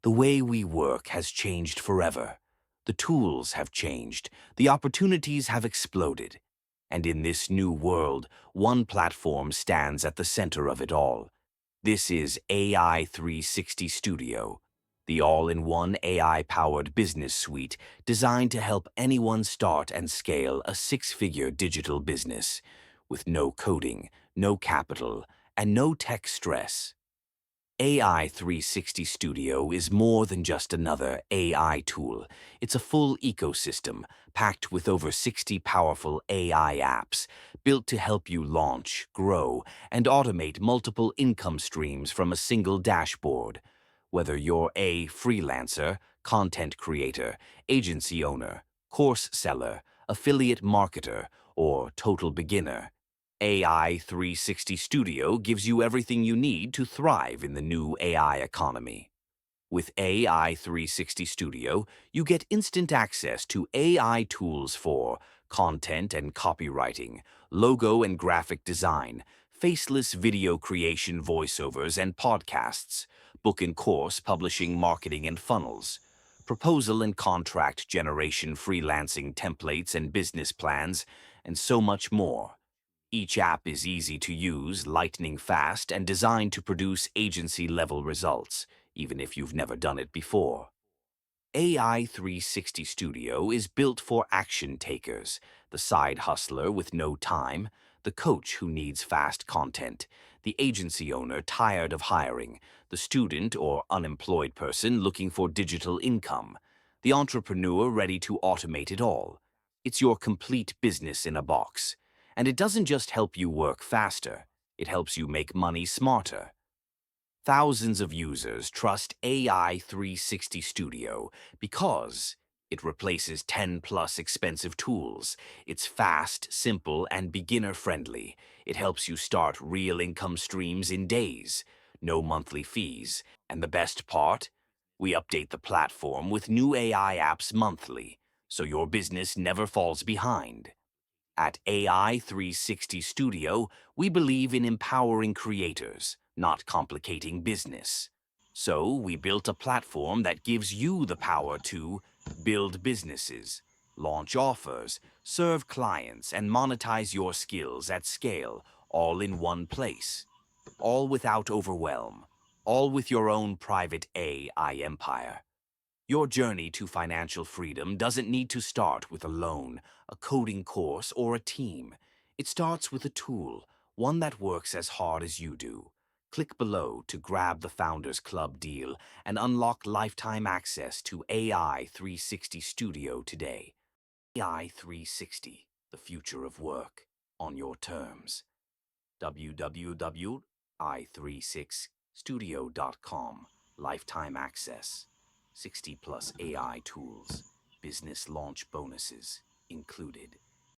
The way we work has changed forever. The tools have changed. The opportunities have exploded. And in this new world, one platform stands at the center of it all. This is AI360 Studio, the all-in-one AI-powered business suite designed to help anyone start and scale a six-figure digital business with no coding, no capital, and no tech stress. AI360 Studio is more than just another AI tool. It's a full ecosystem packed with over 60 powerful AI apps built to help you launch, grow, and automate multiple income streams from a single dashboard. Whether you're a freelancer, content creator, agency owner, course seller, affiliate marketer, or total beginner, AI360 Studio gives you everything you need to thrive in the new AI economy. With AI360 Studio, you get instant access to AI tools for content and copywriting, logo and graphic design, faceless video creation, voiceovers and podcasts, book and course publishing, marketing and funnels, proposal and contract generation, freelancing templates and business plans, and so much more. Each app is easy to use, lightning fast, and designed to produce agency-level results, even if you've never done it before. AI360 Studio is built for action takers, the side hustler with no time, the coach who needs fast content, the agency owner tired of hiring, the student or unemployed person looking for digital income, the entrepreneur ready to automate it all. It's your complete business in a box. And it doesn't just help you work faster, it helps you make money smarter. Thousands of users trust AI360 Studio because it replaces 10+ expensive tools. It's fast, simple, and beginner-friendly. It helps you start real income streams in days, no monthly fees. And the best part? We update the platform with new AI apps monthly, so your business never falls behind. At AI360 Studio, we believe in empowering creators, not complicating business. So we built a platform that gives you the power to build businesses, launch offers, serve clients, and monetize your skills at scale, all in one place. All without overwhelm, all with your own private AI empire. Your journey to financial freedom doesn't need to start with a loan, a coding course, or a team. It starts with a tool, one that works as hard as you do. Click below to grab the Founders Club deal and unlock lifetime access to AI360 Studio today. AI360, the future of work, on your terms. www.i36studio.com. Lifetime access. 60+ AI tools, business launch bonuses included.